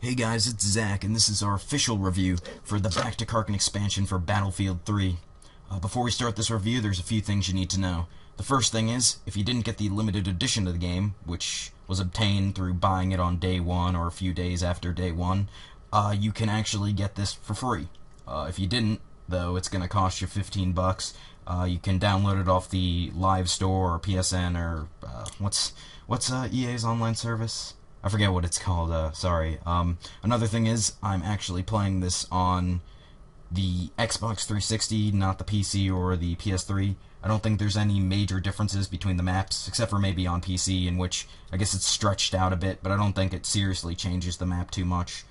Hey guys, it's Zach, and this is our official review for the Back to Karkand expansion for Battlefield 3. Before we start this review, there's a few things you need to know. The first thing is, if you didn't get the limited edition of the game, which was obtained through buying it on day 1 or a few days after day 1, you can actually get this for free. If you didn't, though, it's going to cost you 15 bucks. You can download it off the Live Store or PSN or what's EA's online service? I forget what it's called, sorry. Another thing is, I'm actually playing this on the Xbox 360, not the PC or the PS3. I don't think there's any major differences between the maps, except for maybe on PC, in which I guess it's stretched out a bit, but I don't think it seriously changes the map too much.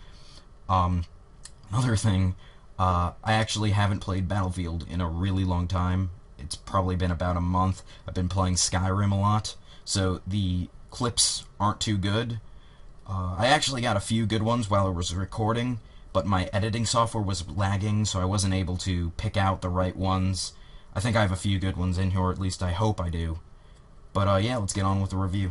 Another thing, I actually haven't played Battlefield in a really long time. It's probably been about a month. I've been playing Skyrim a lot, so the clips aren't too good. I actually got a few good ones while I was recording, but my editing software was lagging, so I wasn't able to pick out the right ones. I think I have a few good ones in here, or at least I hope I do. But yeah, let's get on with the review.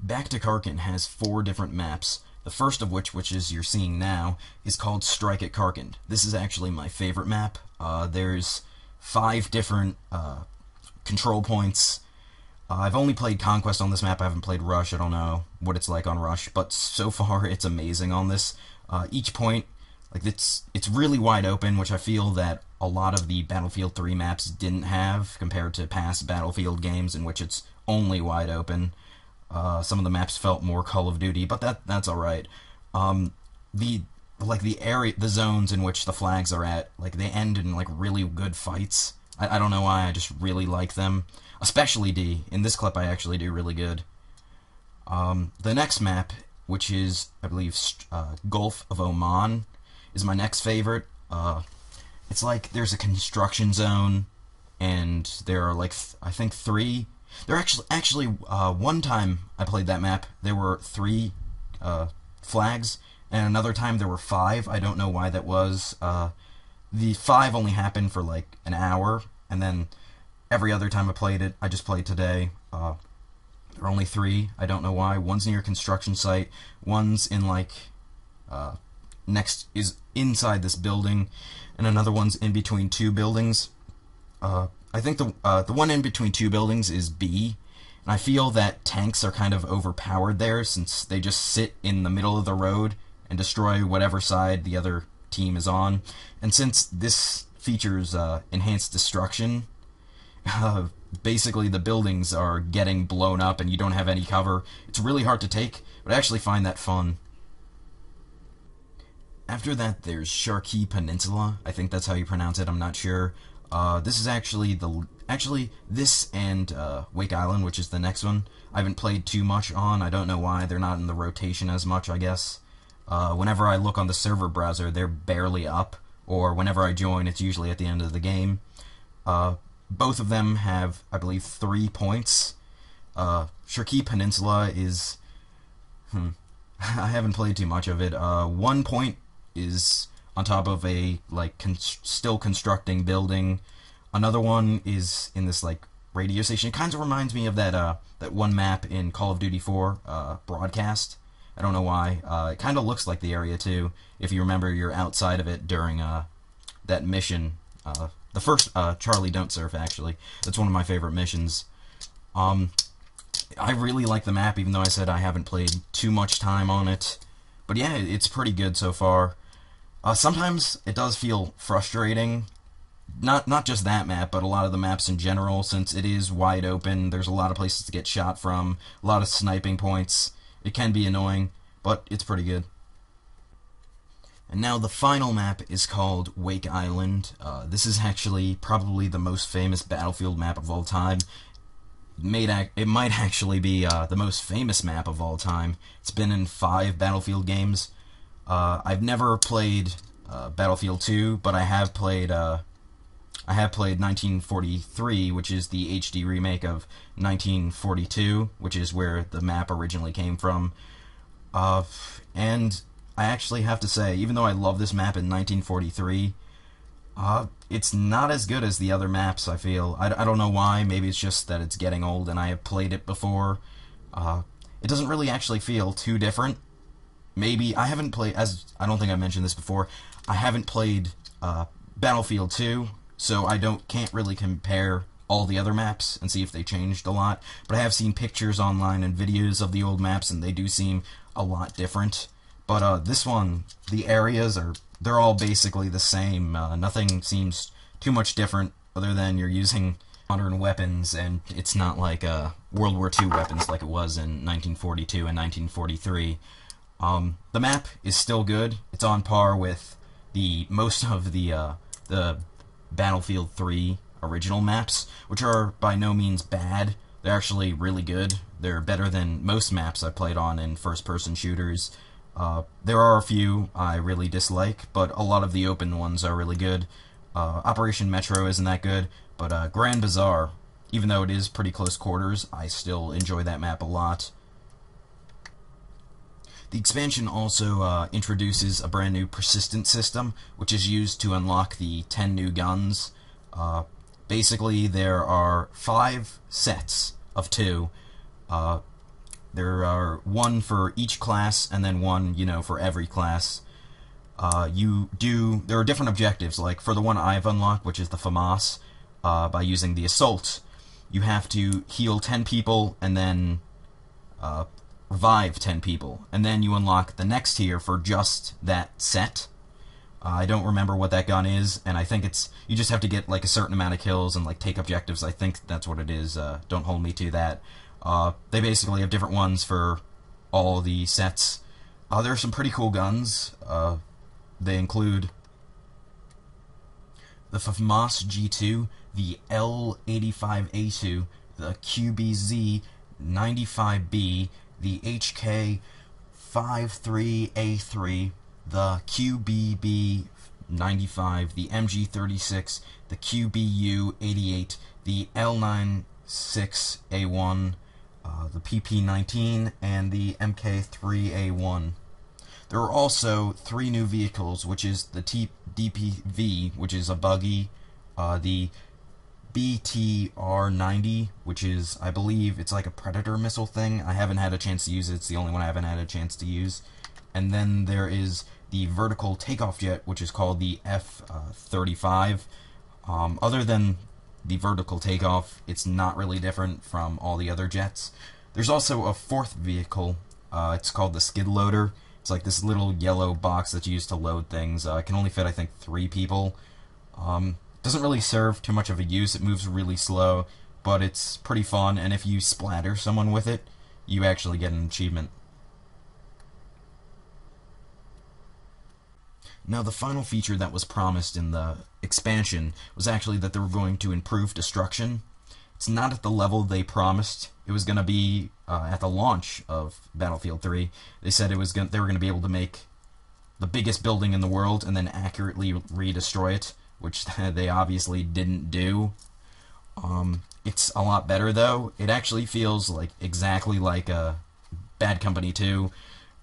Back to Karkand has 4 different maps. The first of which is you're seeing now, is called Strike at Karkand. This is actually my favorite map. There's 5 different control points. I've only played Conquest on this map. I haven't played Rush. I don't know what it's like on Rush, but so far it's amazing on this. Each point, like it's really wide open, which I feel that a lot of the Battlefield 3 maps didn't have compared to past Battlefield games in which it's only wide open. Some of the maps felt more Call of Duty, but that's all right. The zones in which the flags are at, like they end in like really good fights. I don't know why. I just really like them. Especially D. In this clip, I actually do really good. The next map, which is, I believe, Gulf of Oman, is my next favorite. It's like there's a construction zone, and there are like I think 3. There actually one time I played that map, there were 3 flags, and another time there were 5. I don't know why that was. The 5 only happened for like an hour, and then every other time I played it, I just played today. There are only 3. I don't know why. One's near a construction site. One's in like is inside this building, and another one's in between 2 buildings. I think the one in between 2 buildings is B, and I feel that tanks are kind of overpowered there since they just sit in the middle of the road and destroy whatever side the other team is on. And since this features enhanced destruction, basically the buildings are getting blown up and you don't have any cover. It's really hard to take, but I actually find that fun. After that, there's Sharkey Peninsula. I think that's how you pronounce it. I'm not sure. This is actually this and Wake Island, which is the next one. I haven't played too much on. I don't know why. They're not in the rotation as much, I guess. Whenever I look on the server browser, they're barely up, or whenever I join, it's usually at the end of the game. Both of them have, I believe, 3 points. Sharkey Peninsula is... I haven't played too much of it. 1 point is on top of a, like, still constructing building. Another one is in this, like, radio station. It kind of reminds me of that one map in Call of Duty 4, Broadcast. I don't know why. It kind of looks like the area, too, if you remember you're outside of it during that mission. The first, Charlie Don't Surf, actually. That's one of my favorite missions. I really like the map, even though I said I haven't played too much time on it. But yeah, it's pretty good so far. Sometimes it does feel frustrating. Not just that map, but a lot of the maps in general, since it is wide open. There's a lot of places to get shot from, a lot of sniping points. It can be annoying, but it's pretty good. And now the final map is called Wake Island. This is actually probably the most famous Battlefield map of all time. It might actually be the most famous map of all time. It's been in 5 Battlefield games. I've never played Battlefield 2, but I have played 1943, which is the HD remake of 1942, which is where the map originally came from. And I actually have to say, even though I love this map in 1943, it's not as good as the other maps, I feel. I don't know why. Maybe it's just that it's getting old and I have played it before. It doesn't really actually feel too different. maybe, I haven't played, as I don't think I mentioned this before, I haven't played Battlefield 2, so I can't really compare all the other maps and see if they changed a lot, but I have seen pictures online and videos of the old maps, and they do seem a lot different. But this one, the areas they're all basically the same. Nothing seems too much different other than you're using modern weapons, and it's not like World War II weapons like it was in 1942 and 1943. The map is still good. It's on par with most of the Battlefield 3 original maps, which are by no means bad. They're actually really good. They're better than most maps I played on in first-person shooters. There are a few I really dislike, but a lot of the open ones are really good. Operation Metro isn't that good, but Grand Bazaar, even though it is pretty close quarters, I still enjoy that map a lot. The expansion also introduces a brand new persistent system, which is used to unlock the 10 new guns. Basically, there are 5 sets of 2. There are 1 for each class, and then 1, for every class. There are different objectives, like for the one I've unlocked, which is the FAMAS, by using the Assault, you have to heal 10 people, and then revive 10 people, and then you unlock the next tier for just that set. I don't remember what that gun is, and I think you just have to get like a certain amount of kills and like take objectives. I think that's what it is. Don't hold me to that. They basically have different ones for all the sets. There are some pretty cool guns. They include the FAMAS G2, the L85A2, the QBZ95B, the HK53A3, the QBB95, the MG36, the QBU88, the L96A1, the PP19, and the MK3A1. There are also 3 new vehicles, which is the DPV, which is a buggy, the BTR-90, which is, I believe, it's like a Predator missile thing. I haven't had a chance to use it. It's the only one I haven't had a chance to use. And then there is the vertical takeoff jet, which is called the F-35. Other than the vertical takeoff, it's not really different from all the other jets. There's also a 4th vehicle. It's called the skid loader. It's like this little yellow box that's used to load things. It can only fit, I think, 3 people. Doesn't really serve too much of a use. It moves really slow, but it's pretty fun, and if you splatter someone with it, you actually get an achievement. Now, the final feature that was promised in the expansion was actually that they were going to improve destruction. It's not at the level they promised. It was going to be at the launch of Battlefield 3. They said they were going to be able to make the biggest building in the world and then accurately re-destroy it, which they obviously didn't do. It's a lot better, though. It actually feels like exactly like Bad Company 2.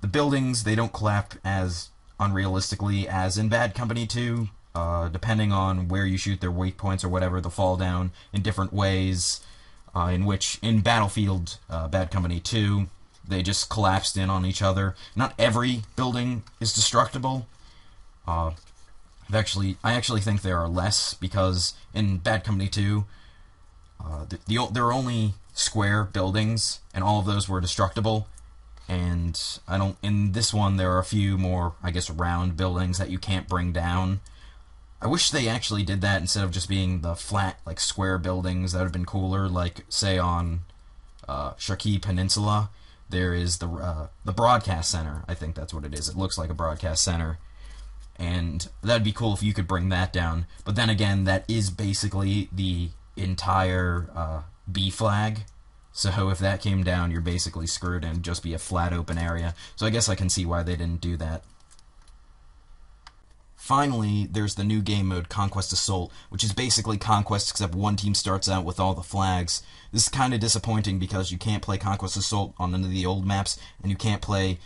The buildings, they don't collapse as unrealistically as in Bad Company 2. Depending on where you shoot their weak points or whatever, they'll fall down in different ways, in Battlefield Bad Company 2, they just collapsed in on each other. Not every building is destructible. I actually think there are less, because in Bad Company 2, there are only square buildings, and all of those were destructible. And in this one, there are a few more, I guess, round buildings that you can't bring down. I wish they actually did that instead of just being the flat, like, square buildings. That would have been cooler. Like, say, on Shaki Peninsula, there is the broadcast center. I think that's what it is. It looks like a broadcast center. And that'd be cool if you could bring that down. But then again, that is basically the entire B flag. So if that came down, you're basically screwed, and it'd just be a flat open area. So I guess I can see why they didn't do that. Finally, there's the new game mode, Conquest Assault, which is basically Conquest, except one team starts out with all the flags. This is kind of disappointing because you can't play Conquest Assault on any of the old maps, and you can't play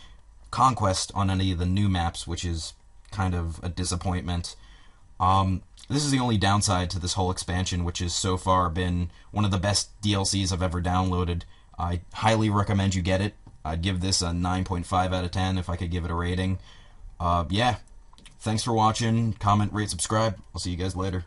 Conquest on any of the new maps, which is kind of a disappointment. This is the only downside to this whole expansion, which has so far been one of the best DLCs I've ever downloaded. I highly recommend you get it. I'd give this a 9.5 out of 10 if I could give it a rating. Yeah. Thanks for watching. Comment, rate, subscribe. I'll see you guys later.